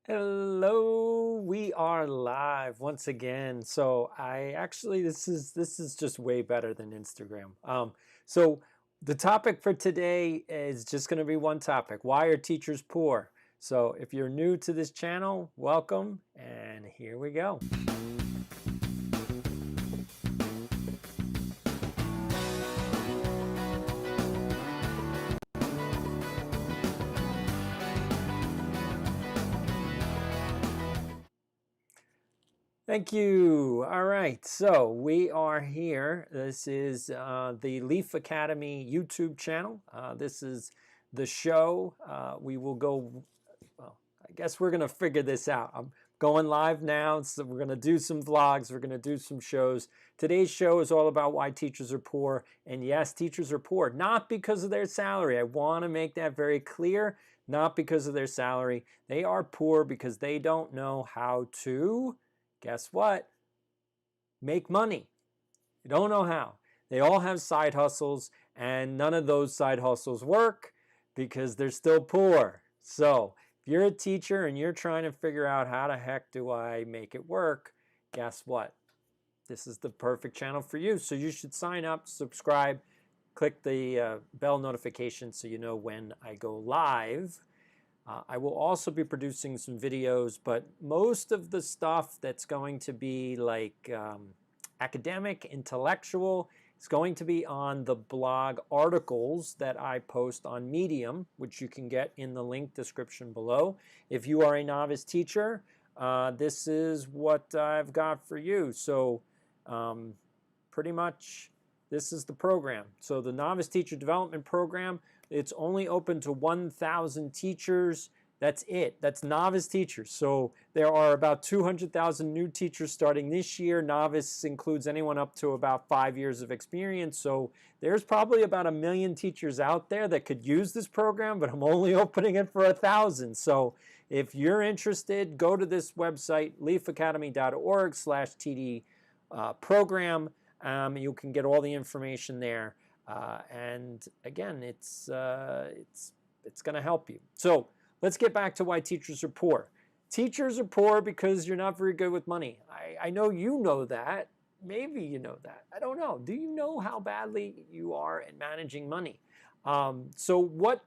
Hello, we are live once again. So this is just way better than Instagram. So the topic for today is just going to be one topic. Why are teachers poor? So if you're new to this channel, welcome, and here we go. Thank you. All right, so we are here. This is the Leaf Academy YouTube channel. This is the show. We will go, well, I guess we're going to figure this out. I'm going live now, so we're going to do some vlogs. We're going to do some shows. Today's show is all about why teachers are poor. And yes, teachers are poor, not because of their salary. I want to make that very clear. Not because of their salary. They are poor because they don't know how to, guess what? Make money. You don't know how. They all have side hustles, and none of those side hustles work because they're still poor. So if you're a teacher and you're trying to figure out how the heck do I make it work, guess what? This is the perfect channel for you. So you should sign up, subscribe, click the bell notification so you know when I go live. I will also be producing some videos, but most of the stuff that's going to be like academic, intellectual, is going to be on the blog articles that I post on Medium, which you can get in the link description below. If you are a novice teacher, this is what I've got for you. So pretty much this is the program. So the Novice Teacher Development Program, it's only open to 1,000 teachers. That's it. That's novice teachers. So there are about 200,000 new teachers starting this year. Novice includes anyone up to about 5 years of experience. So there's probably about 1 million teachers out there that could use this program, but I'm only opening it for 1,000. So if you're interested, go to this website, leafacademy.org/TD program. You can get all the information there, and again, it's going to help you. So let's get back to why teachers are poor. Teachers are poor because you're not very good with money. I know you know that. Maybe you know that. I don't know. Do you know how badly you are at managing money? So what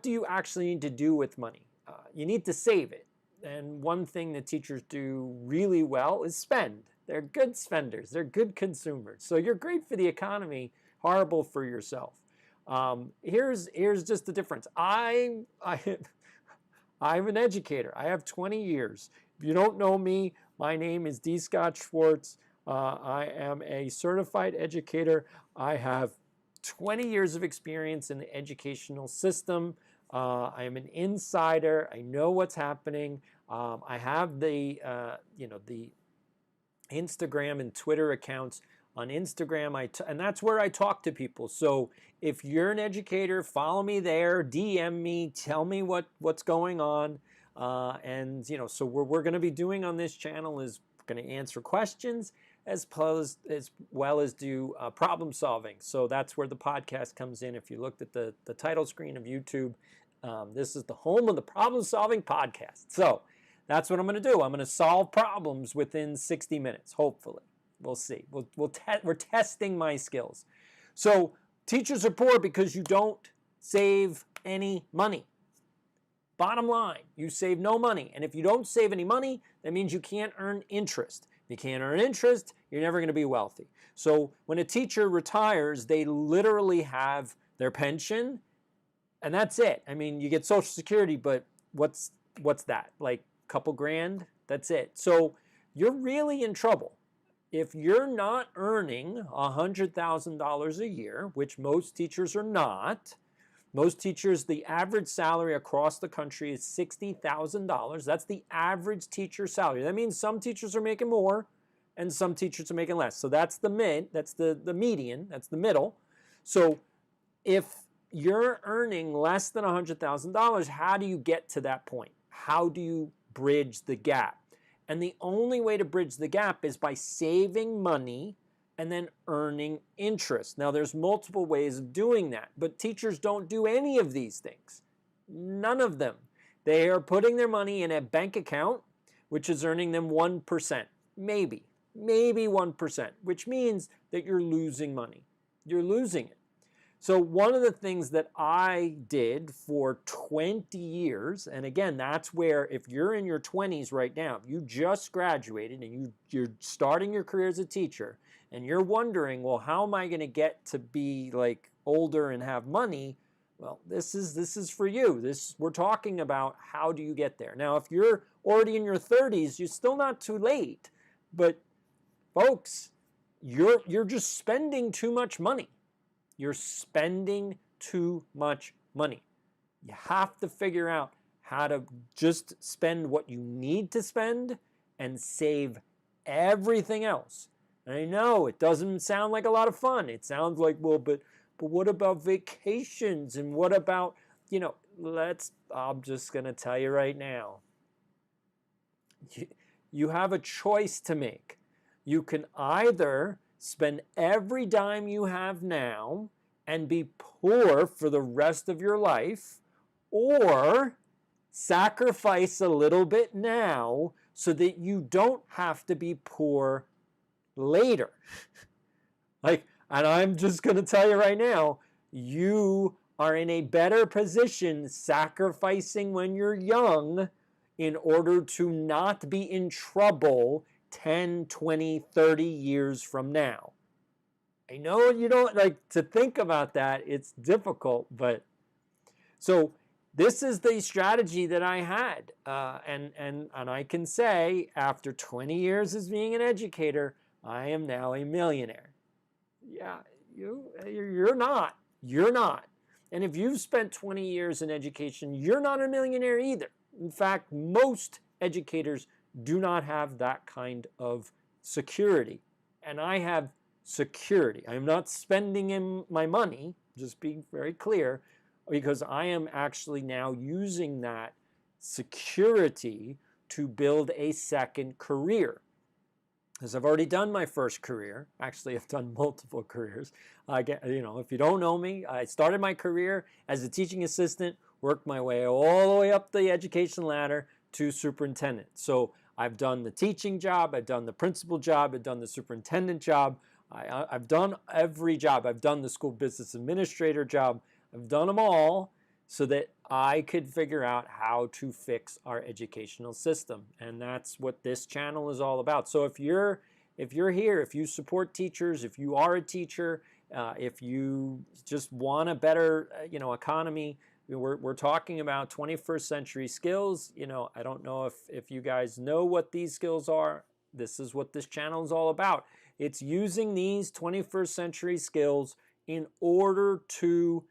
do you actually need to do with money? You need to save it. And one thing that teachers do really well is spend. They're good spenders. They're good consumers. So you're great for the economy, horrible for yourself. Here's just the difference. I'm an educator. I have 20 years. If you don't know me, my name is D. Scott Schwartz. I am a certified educator. I have 20 years of experience in the educational system. I am an insider. I know what's happening. I have the the Instagram and Twitter accounts. On Instagram, and that's where I talk to people. So if you're an educator, follow me there, DM me, tell me what's going on. And so what we're going to be doing on this channel is going to answer questions as well as do problem solving. So that's where the podcast comes in. If you looked at the title screen of YouTube, this is the home of the problem solving podcast. So that's what I'm going to do. I'm going to solve problems within 60 minutes, hopefully. We'll see. We're testing my skills. So teachers are poor because you don't save any money. Bottom line, you save no money. And if you don't save any money, that means you can't earn interest. If you can't earn interest, you're never going to be wealthy. So when a teacher retires, they literally have their pension, and that's it. I mean, you get Social Security, but what's that? Like a couple grand? That's it. So you're really in trouble. If you're not earning $100,000 a year, which most teachers are not, most teachers, the average salary across the country is $60,000. That's the average teacher salary. That means some teachers are making more and some teachers are making less. So that's the median, that's the middle. So if you're earning less than $100,000, how do you get to that point? How do you bridge the gap? And the only way to bridge the gap is by saving money and then earning interest. Now, there's multiple ways of doing that, but teachers don't do any of these things. None of them. They are putting their money in a bank account, which is earning them 1%, maybe 1%, which means that you're losing money. You're losing it. So one of the things that I did for 20 years, and again, that's where if you're in your 20s right now, if you just graduated and you're starting your career as a teacher, and you're wondering, well, how am I going to get to be like older and have money? Well, this is for you. We're talking about how do you get there. Now, if you're already in your 30s, you're still not too late. But folks, you're just spending too much money. You're spending too much money. You have to figure out how to just spend what you need to spend and save everything else. And I know it doesn't sound like a lot of fun. It sounds like, well, but what about vacations? And what about, I'm just going to tell you right now. You have a choice to make. You can either spend every dime you have now and be poor for the rest of your life, or sacrifice a little bit now so that you don't have to be poor later. And I'm just going to tell you right now, you are in a better position sacrificing when you're young in order to not be in trouble 10, 20, 30 years from now. I know you don't like to think about that. It's difficult, but so this is the strategy that I had. And I can say after 20 years as being an educator, I am now a millionaire. Yeah, you're not. You're not. And if you've spent 20 years in education, you're not a millionaire either. In fact, most educators do not have that kind of security. And I have security. I'm not spending in my money, just being very clear, because I am actually now using that security to build a second career. Because I've already done my first career. Actually, I've done multiple careers. If you don't know me, I started my career as a teaching assistant, worked my way all the way up the education ladder to superintendent. So I've done the teaching job, I've done the principal job, I've done the superintendent job. I've done every job. I've done the school business administrator job. I've done them all so that I could figure out how to fix our educational system. And that's what this channel is all about. So if you're here, if you support teachers, if you are a teacher, if you just want a better economy, we're talking about 21st century skills. I don't know if you guys know what these skills are. This is what this channel is all about. It's using these 21st century skills in order to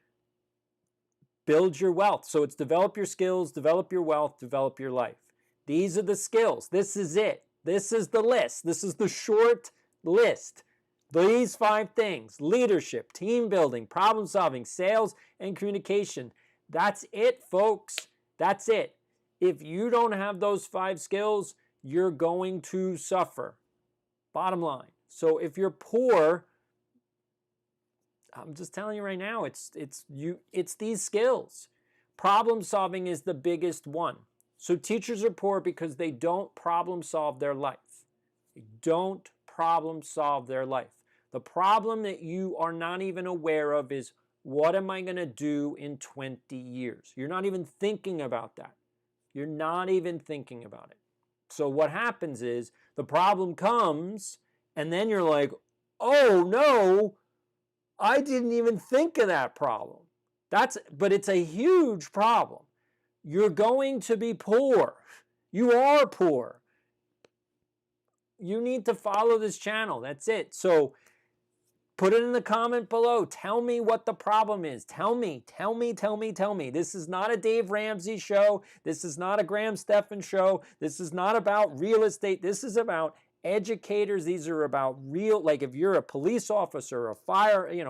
build your wealth. So it's develop your skills, develop your wealth, develop your life. These are the skills. This is it. This is the list. This is the short list. These 5 things: leadership, team building, problem solving, sales, and communication. That's it, folks. That's it. If you don't have those 5 skills, you're going to suffer. Bottom line. So if you're poor, I'm just telling you right now, it's these skills. Problem solving is the biggest one. So teachers are poor because they don't problem solve their life. They don't problem solve their life. The problem that you are not even aware of is, what am I going to do in 20 years? You're not even thinking about that. You're not even thinking about it. So what happens is the problem comes, and then you're like, oh no, I didn't even think of that problem. But it's a huge problem. You're going to be poor. You are poor. You need to follow this channel. That's it. So put it in the comment below. Tell me what the problem is. Tell me. This is not a Dave Ramsey show. This is not a Graham Stephan show. This is not about real estate. This is about educators. These are about real, like if you're a police officer, a fireman,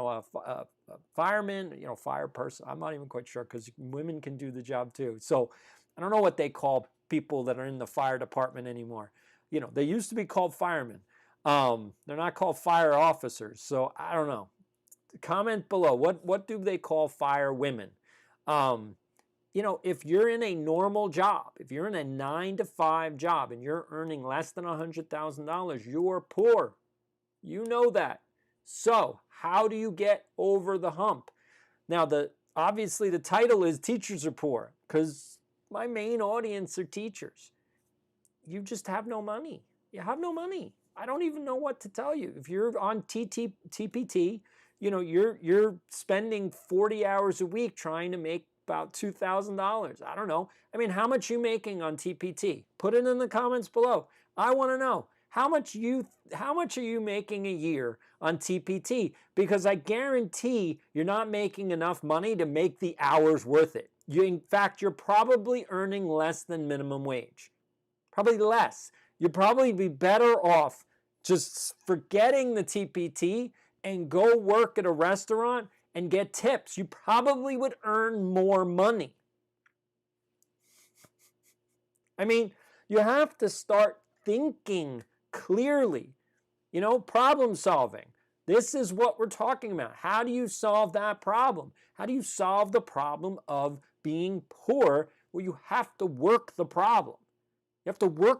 fire person. I'm not even quite sure, because women can do the job too. So I don't know what they call people that are in the fire department anymore. They used to be called firemen. They're not called fire officers. So I don't know. Comment below. What do they call fire women? if you're in a normal job, if you're in a 9-to-5 job and you're earning less than $100,000, you're poor. You know that. So how do you get over the hump? Now, obviously the title is Teachers Are Poor because my main audience are teachers. You just have no money. You have no money. I don't even know what to tell you. If you're on TPT, you're spending 40 hours a week trying to make about $2,000. I don't know. I mean, how much are you making on TPT? Put it in the comments below. I want to know. How much are you making a year on TPT? Because I guarantee you're not making enough money to make the hours worth it. In fact, you're probably earning less than minimum wage. Probably less. You'd probably be better off just forgetting the TPT and go work at a restaurant and get tips. You probably would earn more money. I mean, you have to start thinking clearly, problem solving. This is what we're talking about. How do you solve that problem? How do you solve the problem of being poor? Well, you have to work the problem. You have to work